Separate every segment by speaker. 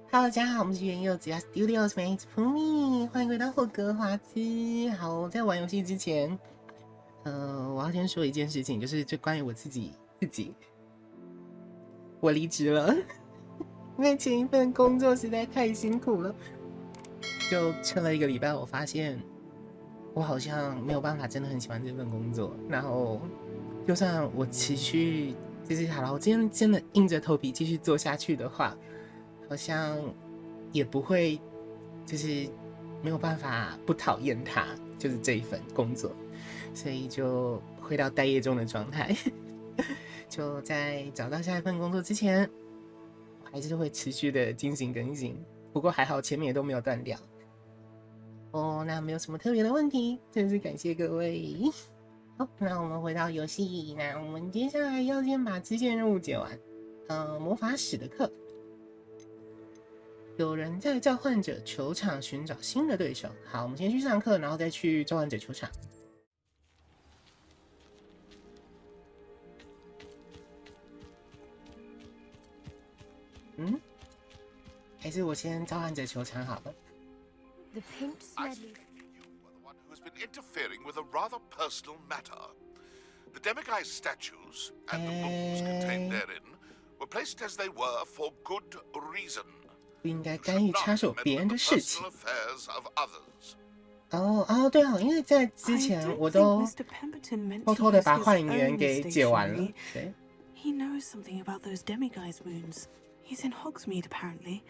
Speaker 1: Hello， 大家好，我们是元佑子牙 Studios Mates Pumi， 欢迎回到霍格华兹。好，在玩游戏之前，我要先说一件事情，就是就关于我自己，我离职了，因为前一份工作实在太辛苦了，就撑了1个礼拜，我发现我好像没有办法真的很喜欢这份工作，然后就算我持续就是好了，我今天真的硬着头皮继续做下去的话，好像也不会就是没有办法不讨厌它，就是这一份工作，所以就回到待业中的状态。就在找到下一份工作之前，我还是会持续的进行更新，不过还好前面也都没有断掉。那没有什么特别的问题，真是感谢各位。好，那我们回到游戏，那我们接下来要先把支线任务解完。魔法史的课，有人在召唤者球场寻找新的对手。好，我们先去上课，然后再去召唤者球场。还是我先召唤者球场好了。
Speaker 2: The pink smelly.
Speaker 3: You are the one who has been interfering with a rather personal matter. The demiguise statues and the rules contained therein were placed as they were for good reason.
Speaker 1: 不应该干预插手别人的事情。
Speaker 3: Personal affairs of others.
Speaker 1: 对哦，因为在之前我都偷偷的把幻影员给解完了。对。
Speaker 4: He knows something about those demiguise moons. He's in Hogsmeade, apparently.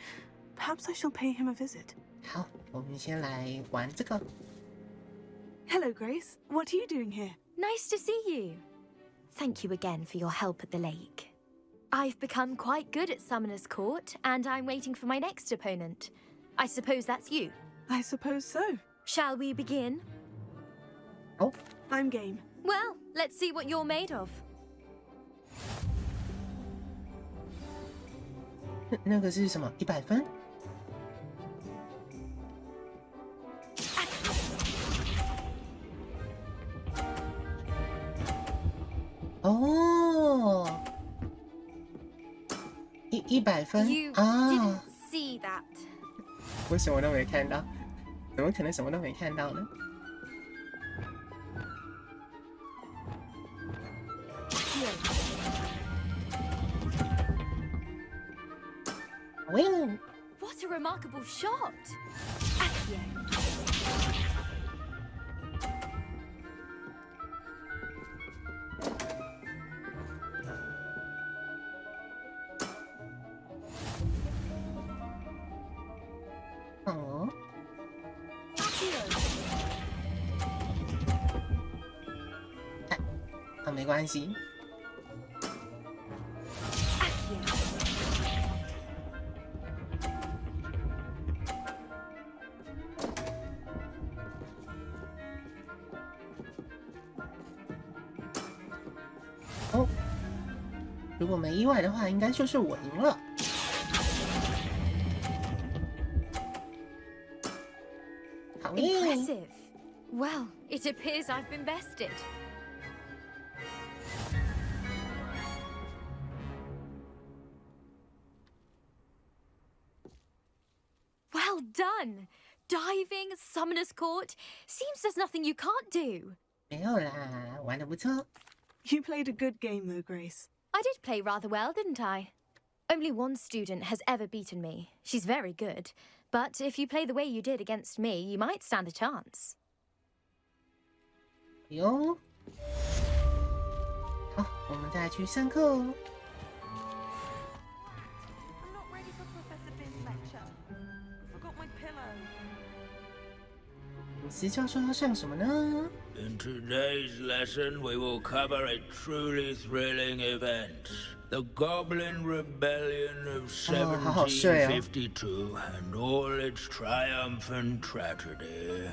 Speaker 4: Perhaps I shall pay him a visit.
Speaker 1: 好，我们先来玩这个。
Speaker 4: Hello, Grace. What are you doing here?
Speaker 2: Nice to see you. Thank you again for your help at the lake. I've become quite good at Summoner's Court, and I'm waiting for my next opponent. I suppose that's you.
Speaker 4: I suppose so.
Speaker 2: Shall we begin?
Speaker 1: Oh.
Speaker 4: I'm game.
Speaker 2: Well, let's see what you're made of.
Speaker 1: 那个是什么？100分？哦，100分
Speaker 2: You
Speaker 1: 啊！
Speaker 2: didn't see that.
Speaker 1: 我什么都没看到，怎么可能什么都没看到呢？喂！
Speaker 2: What a remarkable shot! Accio.
Speaker 1: Accio. 没关系。如果没意外的话，应该就是我赢了。好耶！
Speaker 2: Impressive. Well, it appears I've been bested. Well done! Diving, Summoner's Court. Seems there's nothing you can't do.
Speaker 1: 没有啦，玩得不错。
Speaker 4: You played a good game, though, Grace.
Speaker 2: I did play rather well, didn't I? Only one student has ever beaten me. She's very good. But if you play the way you did against me, you might stand a chance.
Speaker 1: 哟，好，我们再去上课哦。
Speaker 5: I'm not ready for Professor Bin's lecture. Forgot my pillow.
Speaker 1: 鲁斯教授要上什么呢？
Speaker 6: In today's lesson, we will cover a truly thrilling event. The Goblin Rebellion of 1752 and all its triumphant tragedy.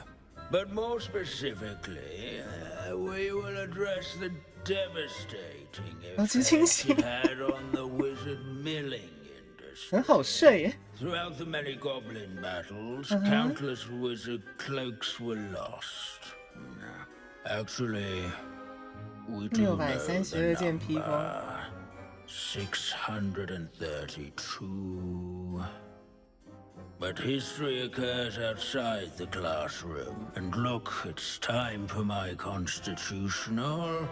Speaker 6: But more specifically, we will address the devastating effect it had on the wizard milling industry.
Speaker 1: 很好睡耶。
Speaker 6: Throughout the many goblin battles, countless wizard cloaks were lost. Actually, we do know the number. 632. But history occurs outside the classroom. And look, it's time for my constitutional.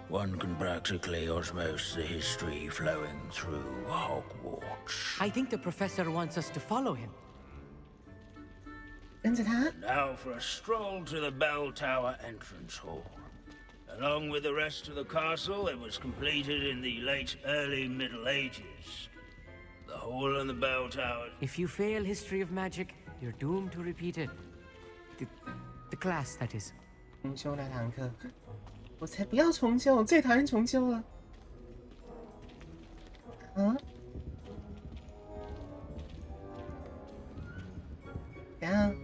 Speaker 6: One can practically osmose the history flowing through Hogwarts.
Speaker 7: I think the professor wants us to follow him.
Speaker 1: 跟着他。
Speaker 6: Now for a stroll to the bell tower entrance hall. Along with the rest of the castle, it was completed in the late early Middle Ages. The hall and the bell tower.
Speaker 7: If you fail history of magic, you're doomed to repeat it. The class, that is.
Speaker 1: 重修那堂课，我才不要重修，我最讨厌重修了。啊？怎样？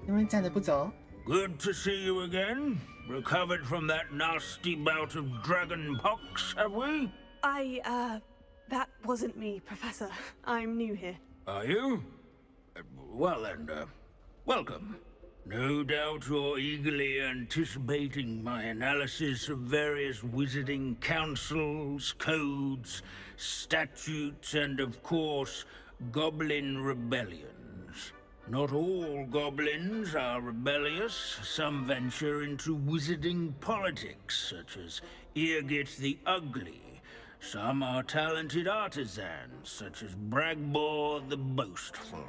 Speaker 1: 因为站着不走？
Speaker 6: Good to see you again. Recovered from that nasty bout of dragon pox, have we?
Speaker 4: That wasn't me, Professor. I'm new here.
Speaker 6: Are you? Well then, welcome. No doubt you're eagerly anticipating my analysis of various wizarding councils, codes, statutes, and of course, goblin rebellions. Not all goblins are rebellious. Some venture into wizarding politics, such as Eargit the Ugly. Some are talented artisans, such as Bragbor the Boastful.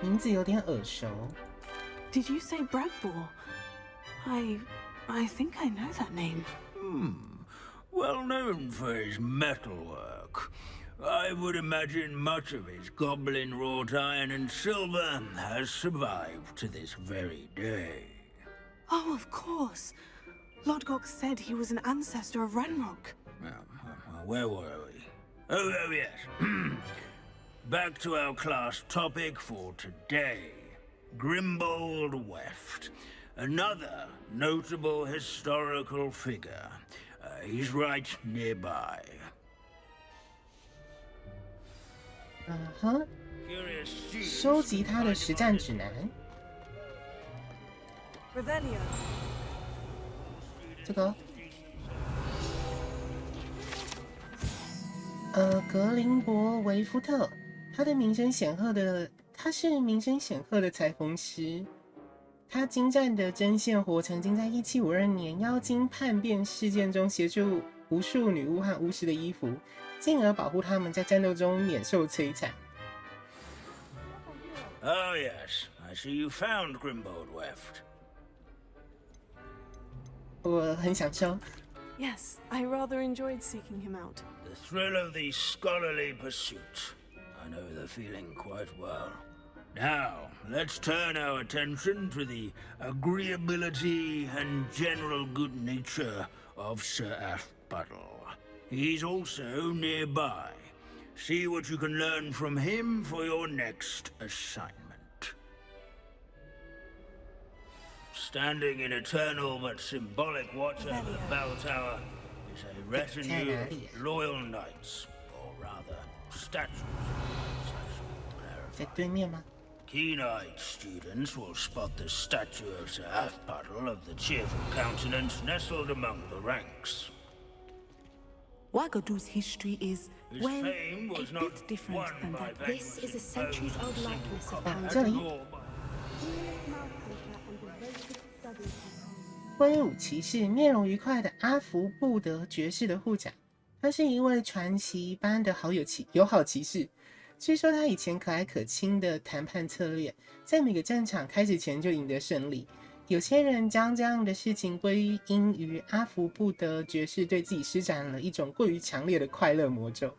Speaker 1: 名字有点耳熟。
Speaker 4: Did you say Bragbor? I think I know that name.
Speaker 6: Well known for his metalwork. I would imagine much of his goblin wrought iron and silver has survived to this very day.
Speaker 4: Oh, of course. Lodgok said he was an ancestor of Ranrock.
Speaker 6: Where were we? Oh, yes. Back to our class topic for today. Grimbold Weft. Another notable historical figure. He's right nearby.
Speaker 1: 收集他的实战指南。
Speaker 4: Revelio.
Speaker 1: 这个，格林伯维夫特，他是名声显赫的裁缝师。他精湛的针线活曾经在1752年妖精叛变事件中协助无数女巫和巫师的衣服，进而保护他们在战斗中免受摧残。
Speaker 6: Oh yes, I see you found Grimbold Weft.
Speaker 1: 我很享受。
Speaker 4: Yes, I rather enjoyed seeking him out.
Speaker 6: The thrill of the scholarly pursuit. I know the feeling quite well. Now, let's turn our attention to the agreeability and general good nature of Sir Athbuttle. He's also nearby. See what you can learn from him for your next assignment. Standing in eternal but symbolic watch over the bell tower is a retinue of loyal knights, or rather, statues.
Speaker 1: 在对面吗？
Speaker 6: Keen-eyed students will spot the statue of Sir Athbuttle of the cheerful countenance nestled among the ranks.
Speaker 4: Wagadu's history is,
Speaker 6: His
Speaker 4: well,
Speaker 6: fame was
Speaker 4: a
Speaker 6: not
Speaker 4: bit different
Speaker 6: won
Speaker 4: than
Speaker 6: by
Speaker 4: that.
Speaker 2: This is a centuries-old likeness of
Speaker 1: 这里，挥舞骑士，面容愉快的阿福布德爵士的护甲。他是一位传奇般的友好骑士。据说他以前可爱可亲的谈判策略，在每个战场开始前就赢得胜利。有些人将这样的事情归因于阿福布德爵士对自己施展了一种过于强烈的快乐魔咒。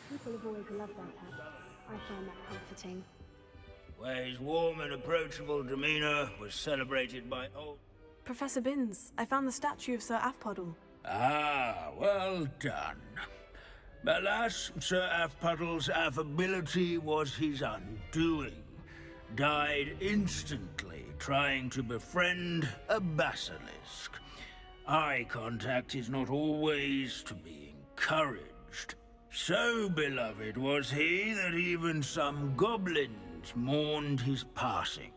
Speaker 2: People have always loved that hat. I find that comforting.
Speaker 6: Where his warm and approachable demeanor was celebrated by old...
Speaker 4: Professor Binns, I found the statue of Sir Athbuttle.
Speaker 6: Ah, well done. Alas, Sir Athpuddle's affability was his undoing. Died instantly trying to befriend a basilisk. Eye contact is not always to be encouraged. So beloved was he that even some goblins mourned his passing.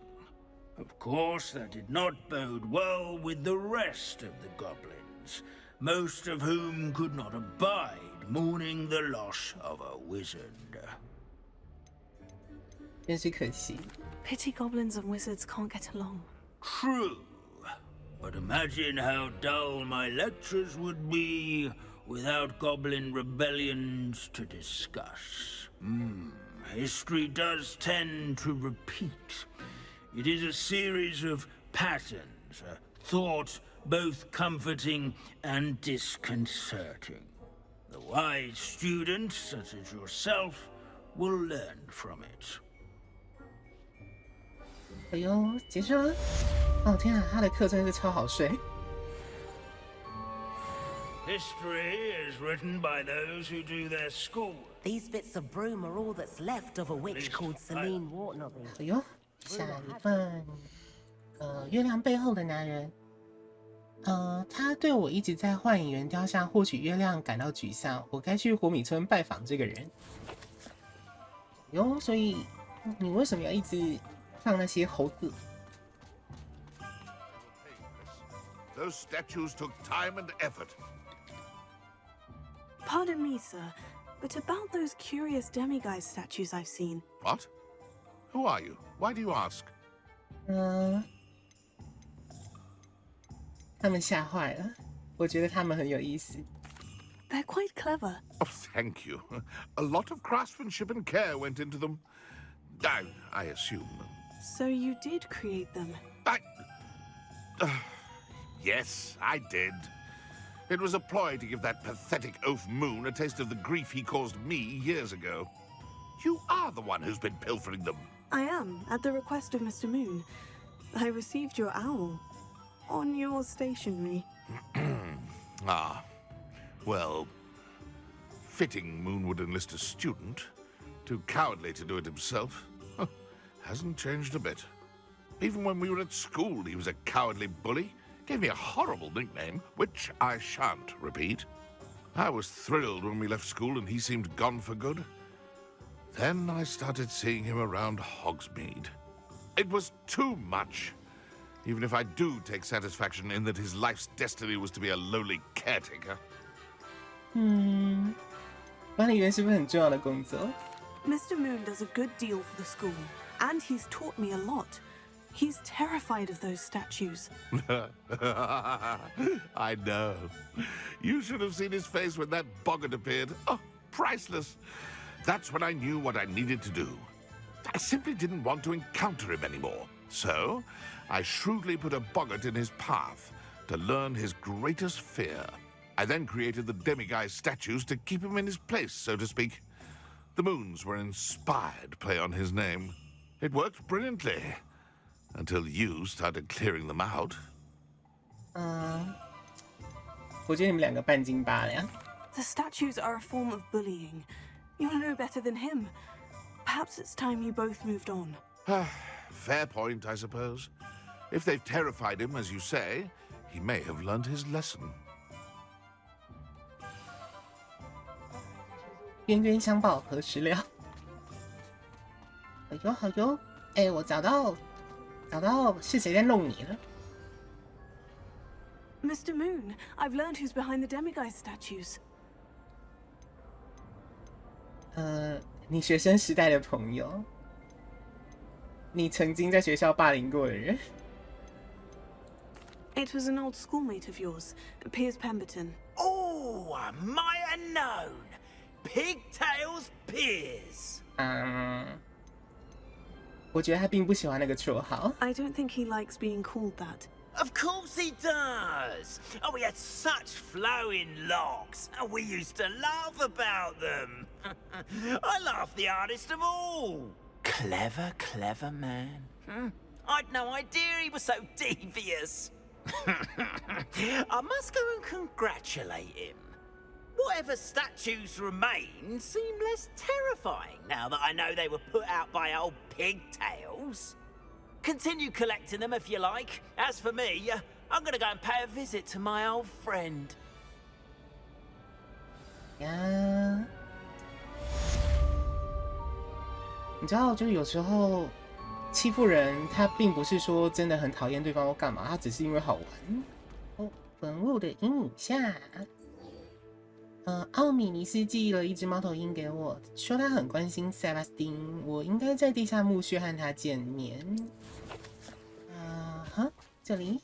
Speaker 6: Of course, that did not bode well with the rest of the goblins, most of whom could not abide mourning the loss of a wizard.
Speaker 1: 真是可惜。
Speaker 4: Pity goblins and wizards can't get along.
Speaker 6: True. But imagine how dull my lectures would be without goblin rebellions to discuss. History does tend to repeat. It is a series of patterns, a thought both comforting and disconcerting. The wise student, such as yourself, will learn from it.
Speaker 1: 哎呦，结束了！哦天啊，他的课真的是超好睡。
Speaker 6: History is written by those who do their school.
Speaker 8: These bits of broom are all that's left of a witch called Celine Wartnobby.
Speaker 1: 哎呦，下一份，月亮背后的男人。他对我一直在幻影人雕像获取月亮感到沮丧，我该去火米村拜访这个人。哟，所以你为什么要一直放那些猴子？
Speaker 3: Those statues took time and effort.
Speaker 4: Pardon me, sir, but about those curious demiguise statues I've seen.
Speaker 3: What? Who are you? Why do you ask?
Speaker 1: 他们吓坏了，我觉得他们很有意思。
Speaker 4: They're quite clever.
Speaker 3: Oh, thank you. A lot of craftsmanship and care went into them. I assume.
Speaker 4: So you did create them.
Speaker 3: Yes, I did. It was a ploy to give that pathetic oaf Moon a taste of the grief he caused me years ago. You are the one who's been pilfering them.
Speaker 4: I am, at the request of Mr. Moon. I received your owl on your stationery.
Speaker 3: Ah, well, fitting Moon would enlist a student. Too cowardly to do it himself. Hasn't changed a bit. Even when we were at school, he was a cowardly bully. Gave me a horrible nickname, which I shan't repeat. I was thrilled when we left school and he seemed gone for good. Then I started seeing him around Hogsmeade. It was too much. Even if I do take satisfaction in that his life's destiny was to be a lowly caretaker.
Speaker 1: 管理员是不是很重要的工作？
Speaker 4: Mr. Moon does a good deal for the school, and he's taught me a lot. He's terrified of those statues.
Speaker 3: I know. You should have seen his face when that boggart appeared. Oh, priceless. That's when I knew what I needed to do. I simply didn't want to encounter him anymore. So, I shrewdly put a boggart in his path to learn his greatest fear. I then created the demiguise statues to keep him in his place, so to speak. The moons were an inspired play on his name. It worked brilliantly. Until you started clearing them out.
Speaker 1: 我觉得你们两个半斤八两。
Speaker 4: The statues are a form of bullying. You'll know better than him. Perhaps it's time you both moved on.
Speaker 3: Fair point, I suppose. If they've terrified him, as you say, he may have learned his lesson.
Speaker 1: 冤冤相报何时了？好哟好哟，哎，我找到是谁在弄你了？
Speaker 4: Mr. Moon, I've learned who's behind the demiguise statues.
Speaker 1: 你学生时代的朋友，你曾经在学校霸凌过的人。
Speaker 4: It was an old schoolmate of yours, Piers Pemberton.
Speaker 6: Oh, I might have known. Pigtails Piers.
Speaker 1: 我觉得他并不喜欢那个绰号。
Speaker 4: I don't think he likes being called that.
Speaker 6: Of course he does. Oh, we had such flowing locks, and we used to laugh about them. I laughed the hardest of all. Clever, clever man. I'd no idea he was so devious. I must go and congratulate him. Whatever statues remain seem less terrifying now that I know they were put out by old pigtails. Continue collecting them if you like. As for me, I'm gonna go and pay a visit to my old friend.
Speaker 1: 呀，你知道，就是有时候欺负人，他并不是说真的很讨厌对方或干嘛，他只是因为好玩。哦，文物的阴影下，奥米尼斯寄了一只猫头鹰给我，说他很关心塞巴斯汀，我应该在地下墓穴和他见面。这里。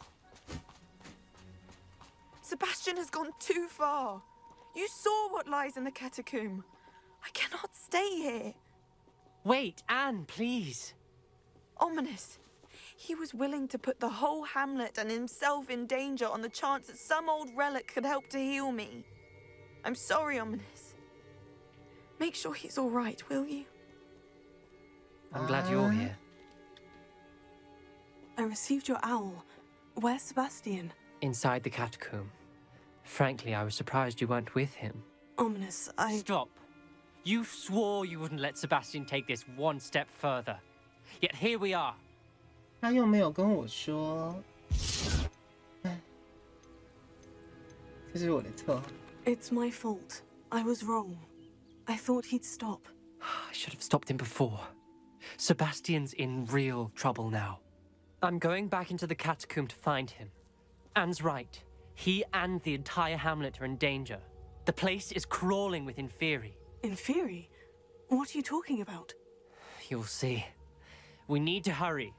Speaker 5: Sebastian has gone too far. You saw what lies in the catacomb. I cannot stay here.
Speaker 7: Wait, Anne, please.
Speaker 5: Ominous. He was willing to put the whole hamlet and himself in danger on the chance that some old relic could help to heal me. I'm sorry, Ominous. Make sure he's all right, will you?
Speaker 7: I'm glad you're here.
Speaker 4: I received your owl. Where's Sebastian?
Speaker 7: Inside the catacomb. Frankly, I was surprised you weren't with him.
Speaker 4: Ominous,
Speaker 7: Stop. You swore you wouldn't let Sebastian take this one step further. Yet here we are.
Speaker 1: 他又没有跟我说，这是我的错。
Speaker 4: It's my fault. I was wrong. I thought he'd stop.
Speaker 7: I should have stopped him before. Sebastian's in real trouble now. I'm going back into the catacomb to find him. Anne's right. He and the entire hamlet are in danger. The place is crawling with Inferi.
Speaker 4: Inferi? What are you talking about?
Speaker 7: You'll see. We need to hurry.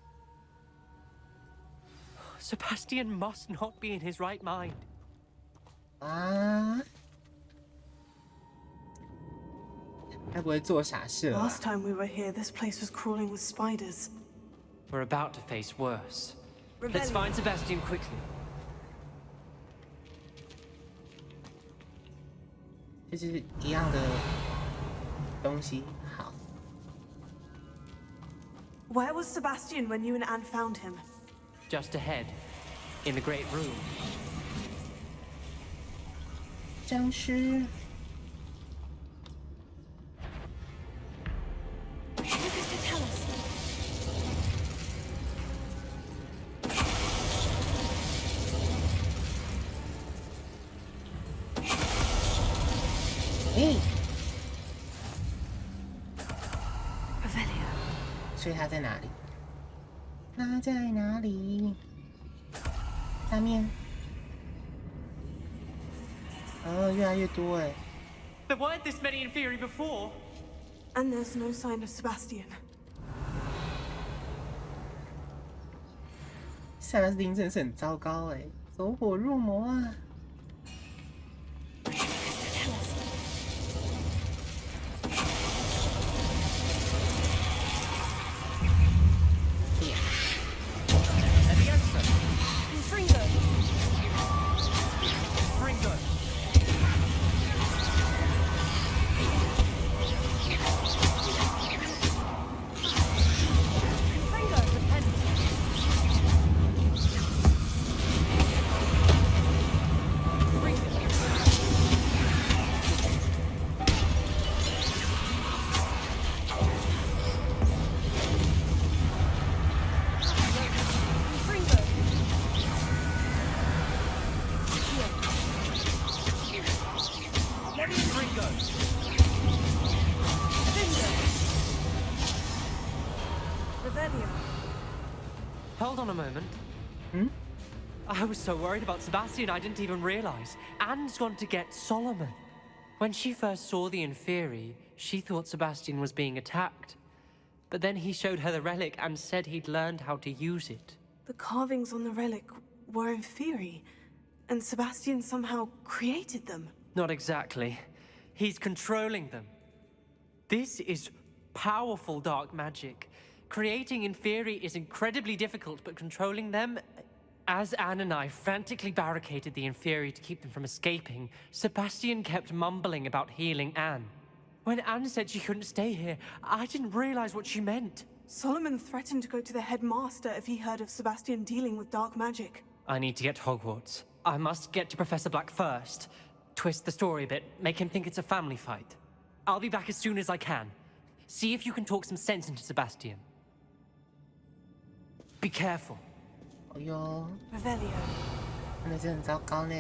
Speaker 7: Sebastian must not be in his right mind.
Speaker 1: 该不会做傻事了吧？
Speaker 4: Last time we were here, this place was crawling with spiders.
Speaker 7: We're about to face worse. Let's find Sebastian quickly.
Speaker 1: 这是一样的东西。好。
Speaker 4: Where was Sebastian when you and Anne found him?
Speaker 7: Just ahead, in the great room.
Speaker 1: 僵尸。 所以他在哪里？他在哪里？下面。越来越多哎。
Speaker 7: There weren't this many Inferi before.
Speaker 4: And there's no sign of Sebastian.
Speaker 1: 塞巴斯汀真是很糟糕哎，走火入魔啊！
Speaker 7: Hold on a moment. I was so worried about Sebastian, I didn't even realize. Anne's gone to get Solomon. When she first saw the Inferi, she thought Sebastian was being attacked. But then he showed her the relic and said he'd learned how to use it.
Speaker 4: The carvings on the relic were Inferi, and Sebastian somehow created them.
Speaker 7: Not exactly. He's controlling them. This is powerful dark magic. Creating Inferi is incredibly difficult, but controlling them... As Anne and I frantically barricaded the Inferi to keep them from escaping, Sebastian kept mumbling about healing Anne. When Anne said she couldn't stay here, I didn't realize what she meant.
Speaker 4: Solomon threatened to go to the headmaster if he heard of Sebastian dealing with dark magic.
Speaker 7: I need to get to Hogwarts. I must get to Professor Black first. Twist the story a bit, make him think it's a family fight. I'll be back as soon as I can. See if you can talk some sense into Sebastian. Be careful.
Speaker 1: 哎呦，
Speaker 4: Revelio.
Speaker 1: 真的是很糟糕呢。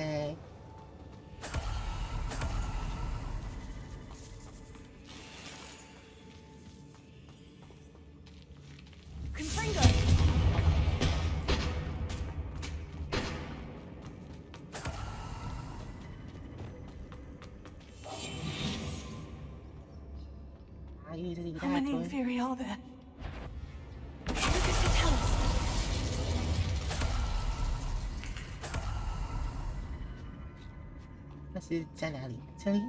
Speaker 1: 法律这是一大
Speaker 4: How many
Speaker 1: 堆。
Speaker 4: Inferi are there? What does it tell us?
Speaker 1: 那是在哪里？这里。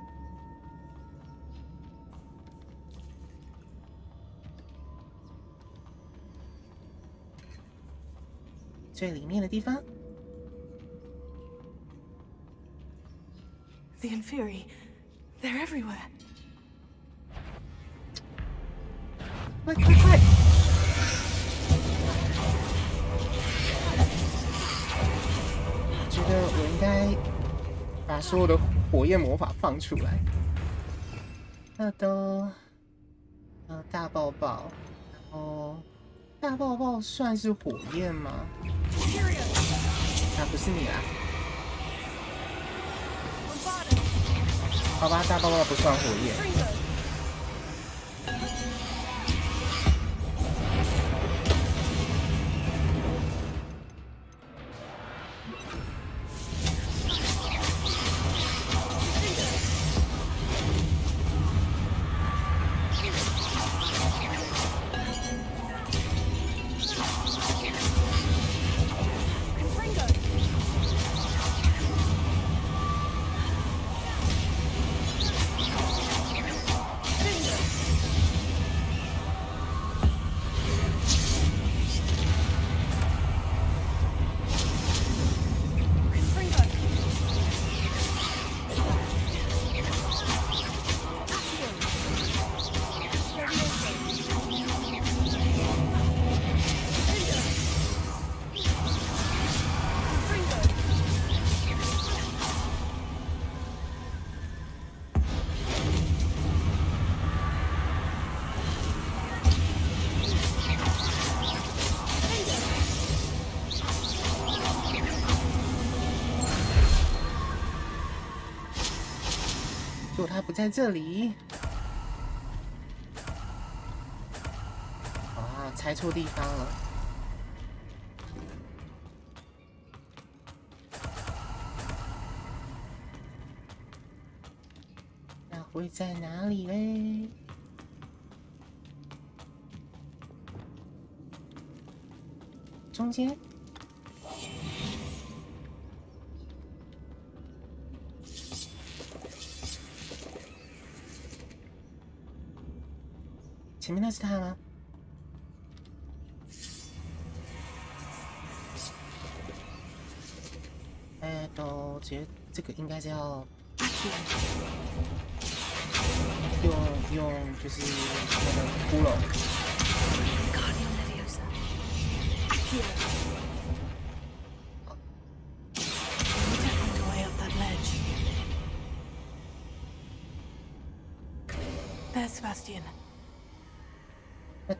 Speaker 1: 最里面的地方。
Speaker 4: The Inferi, they're everywhere.
Speaker 1: 快快快！觉得我应该把所有的火焰魔法放出来。那都，大爆爆，然后大爆爆算是火焰吗？啊，不是你啦。好吧，大爆爆不算火焰。 结果他不在这里。啊，猜错地方了。那会在哪里嘞？中间。 前面那是他吗？都觉得这个应该是要用就是那个骷髅。
Speaker 4: There's Sebastian.
Speaker 1: 那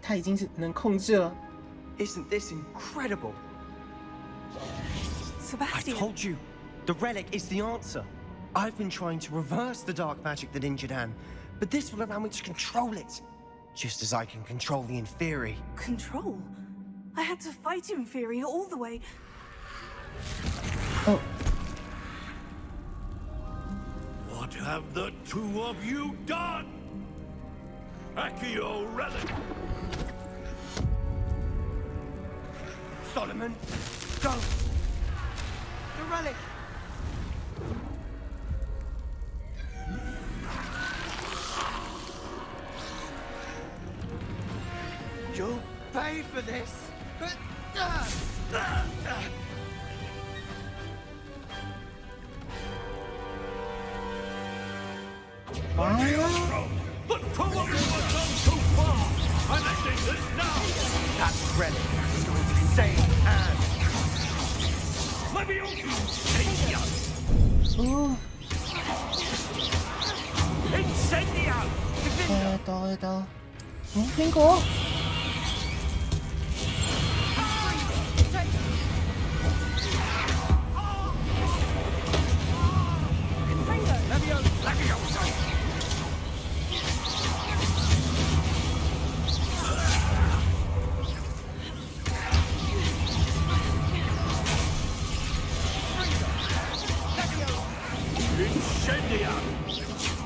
Speaker 1: 他已经是能控制了。
Speaker 9: Isn't this incredible?
Speaker 4: Sebastian.
Speaker 9: I told you, the relic is the answer. I've been trying to reverse the dark magic that injured Anne, but this will allow me to control it, just as I can control the Inferi.
Speaker 4: Control? I had to fight Inferi all the way.
Speaker 1: Oh.
Speaker 6: What have the two of you done? Accio relic!
Speaker 9: Solomon, go! The relic! You'll pay for this!
Speaker 6: But probably was gone too far! I'm ending this now!
Speaker 9: That relic is going to save Anne!
Speaker 6: Leviosa!
Speaker 1: Oh.
Speaker 6: Incendio!
Speaker 1: 刀，苹果。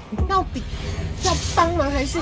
Speaker 1: 你到底要帮忙还还是？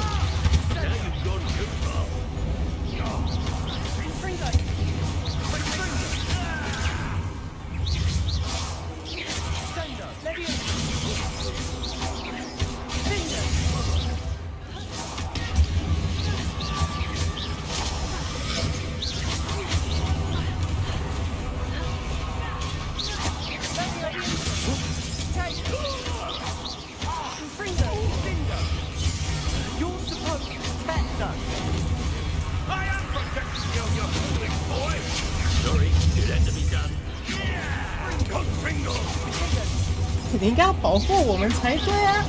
Speaker 1: 你应该要保护我们才对啊！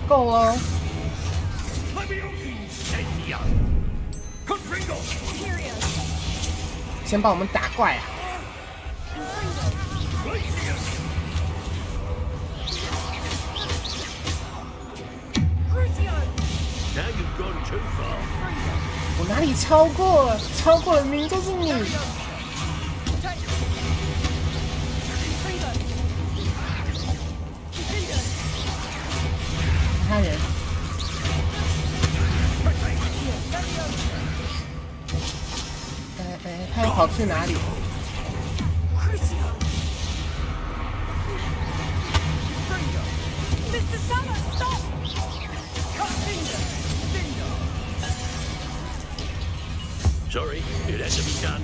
Speaker 1: 够了。先帮我们打怪啊！我哪里超过了？超过了，明明就是你！他人。他要跑去哪里？Sorry,
Speaker 6: it had to be done.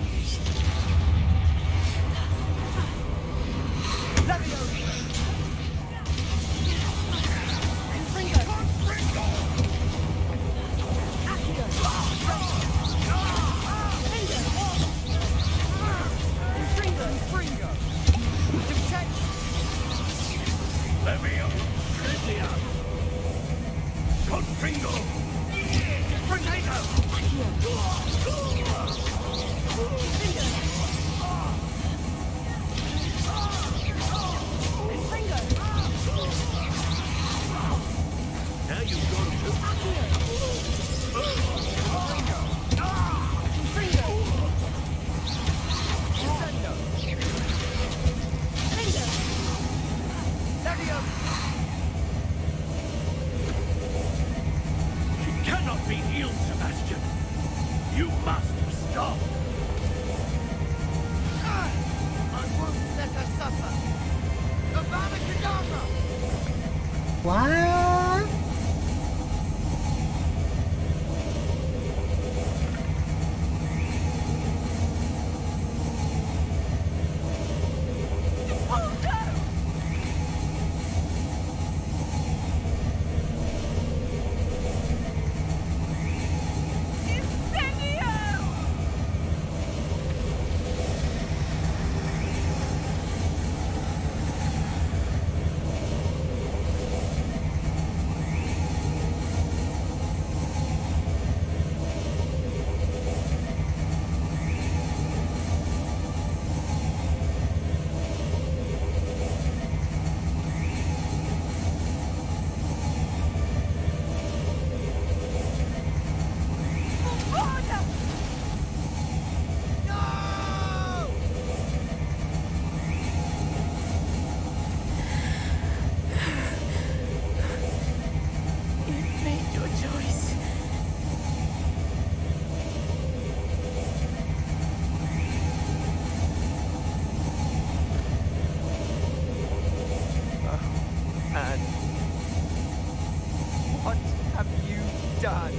Speaker 9: done.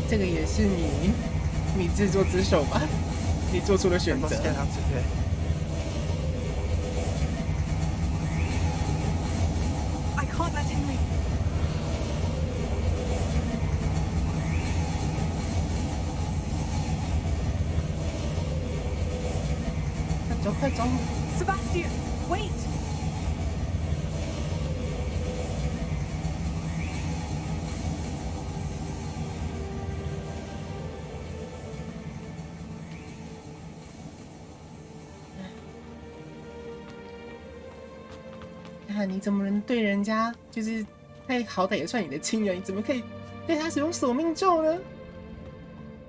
Speaker 1: 这个也是你自作之手吧？你做出了选择。
Speaker 4: I can't let him leave.
Speaker 1: 走，快走
Speaker 4: Sebastian, wait.
Speaker 1: 你怎么能对人家就是他好歹也算你的亲人，你怎么可以对他使用索命咒呢？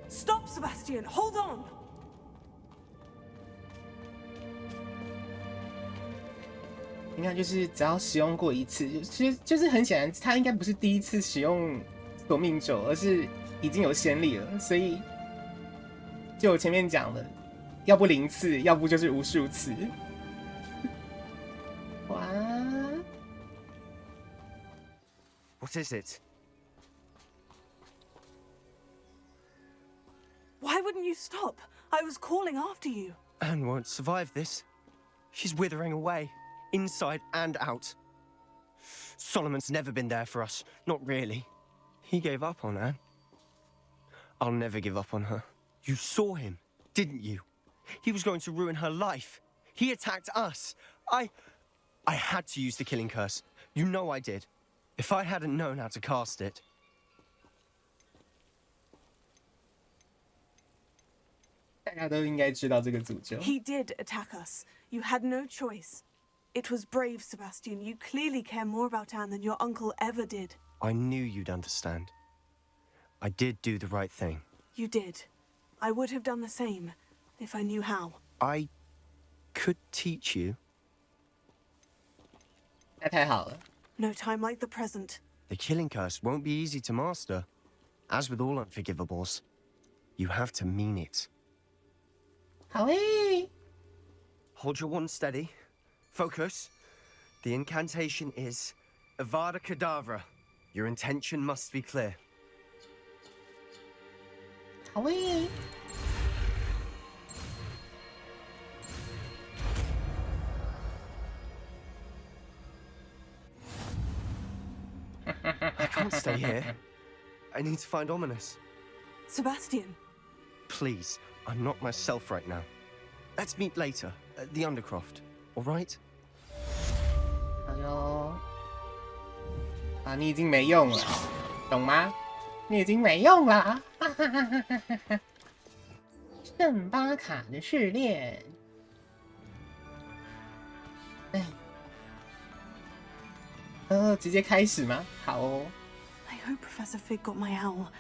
Speaker 4: Stop, Sebastian. Hold on.
Speaker 1: 应该就是只要使用过一次，就是很显然，他应该不是第一次使用索命咒，而是已经有先例了。所以，就我前面讲的，要不0次，要不就是无数次。哇
Speaker 9: What is it?
Speaker 4: Why wouldn't you stop? I was calling after you.
Speaker 9: Anne won't survive this. She's withering away, inside and out. Solomon's never been there for us, not really. He gave up on Anne. I'll never give up on her. You saw him, didn't you? He was going to ruin her life. He attacked us. I had to use the killing curse. You know I did. If I hadn't known how to cast it...
Speaker 1: 大家都应该知道这个诅咒。
Speaker 4: He did attack us. You had no choice. It was brave, Sebastian. You clearly care more about Anne than your uncle ever did.
Speaker 9: I knew you'd understand. I did do the right thing.
Speaker 4: You did. I would have done the same, if I knew how.
Speaker 9: I could teach you.
Speaker 1: 那太好了。
Speaker 4: No time like the present.
Speaker 9: The killing curse won't be easy to master. As with all unforgivables, you have to mean it.
Speaker 1: 好诶。
Speaker 9: Hold your wand steady. Focus. The incantation is Avada Kedavra. Your intention must be clear.
Speaker 1: 好诶。
Speaker 9: I can't stay here. I need to find Ominous.
Speaker 4: Sebastian.
Speaker 9: Please, I'm not myself right now. Let's meet later at the Undercroft, all right?
Speaker 1: 好哟。啊，你已经没用了，懂吗？你已经没用了。圣巴卡的试炼。哎。直接开始吗？好哦。
Speaker 4: I hope Professor Fig got my owl.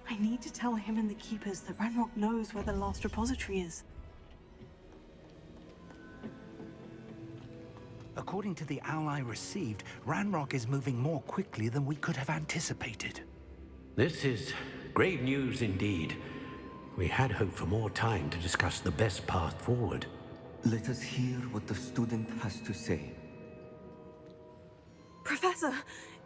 Speaker 4: I need to tell him and the keepers that Ranrock knows where the last repository is.
Speaker 6: According to the owl I received, Ranrock is moving more quickly than we could have anticipated.
Speaker 10: This is grave news indeed. We had hoped for more time to discuss the best path forward.
Speaker 11: Let us hear what the student has to say.
Speaker 4: Professor,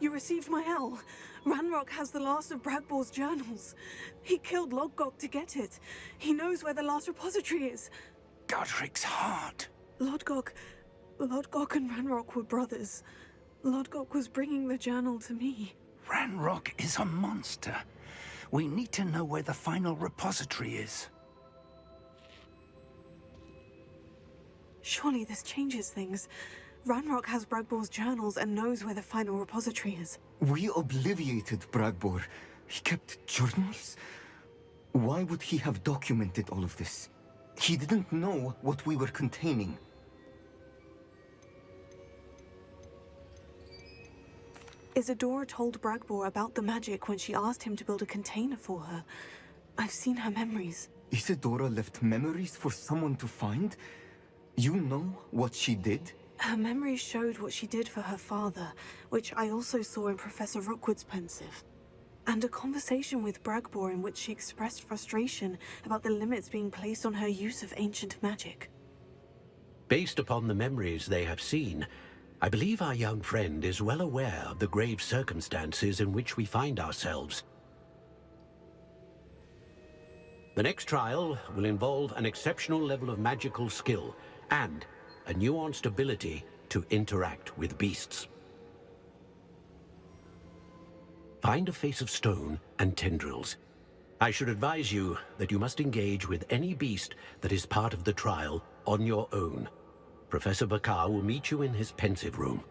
Speaker 4: you received my owl. Ranrock has the last of Bragbor's journals. He killed Lodgok to get it. He knows where the last repository is.
Speaker 6: Godric's heart.
Speaker 4: Lodgok and Ranrock were brothers. Lodgok was bringing the journal to me.
Speaker 6: Ranrock is a monster. We need to know where the final repository is.
Speaker 4: Surely this changes things. Ranrock has Bragbor's journals and knows where the final repository is.
Speaker 11: We obliviated Bragbor. He kept journals? Why would he have documented all of this? He didn't know what we were containing.
Speaker 4: Isadora told Bragbor about the magic when she asked him to build a container for her. I've seen her memories.
Speaker 11: Isadora left memories for someone to find? You know what she did?
Speaker 4: Her memories showed what she did for her father, which I also saw in Professor Rookwood's pensive. And a conversation with Bragbor in which she expressed frustration about the limits being placed on her use of ancient magic.
Speaker 10: Based upon the memories they have seen, I believe our young friend is well aware of the grave circumstances in which we find ourselves. The next trial will involve an exceptional level of magical skill and a nuanced ability to interact with beasts. Find a face of stone and tendrils. I should advise you that you must engage with any beast that is part of the trial on your own. Professor Bakar will meet you in his pensive room.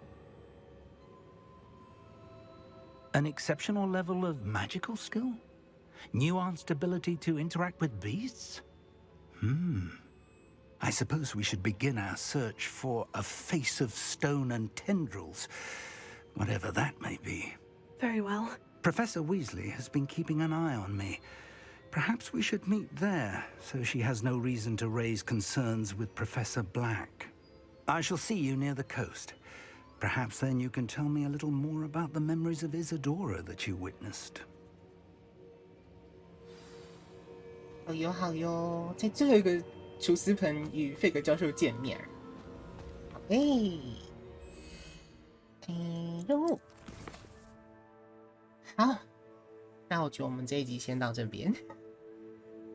Speaker 6: An exceptional level of magical skill? Nuanced ability to interact with beasts? I suppose we should begin our search for a face of stone and tendrils, whatever that may be.
Speaker 4: Very well.
Speaker 6: Professor Weasley has been keeping an eye on me. Perhaps we should meet there, so she has no reason to raise concerns with Professor Black. I shall see you near the coast.
Speaker 12: Perhaps then you can tell me a little more about the memories of Isadora that you witnessed.
Speaker 1: 好哟好哟，在最后一个厨师盆与费格教授见面。任务好，那我觉得我们这一集先到这边。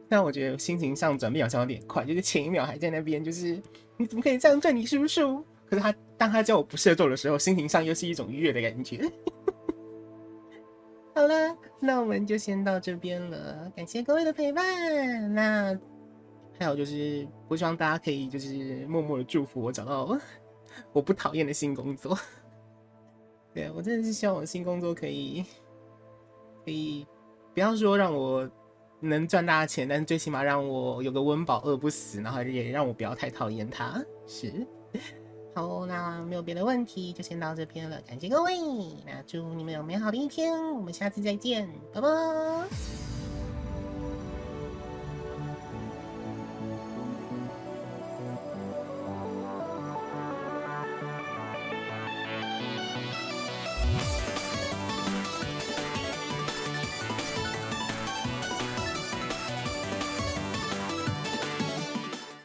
Speaker 1: 但我觉得心情上转变好像有点快，就是前一秒还在那边，就是你怎么可以这样对你叔叔？可是当他叫我不射咒的时候，心情上又是一种愉悦的感觉。好了，那我们就先到这边了，感谢各位的陪伴。那还有就是，我希望大家可以就是默默的祝福我找到我不讨厌的新工作。对，我真的是希望我的新工作可以不要说让我能赚大钱，但是最起码让我有个温饱饿不死，然后也让我不要太讨厌它。是。好，那没有别的问题，就先到这边了。感谢各位，那祝你们有美好的一天，我们下次再见，拜拜。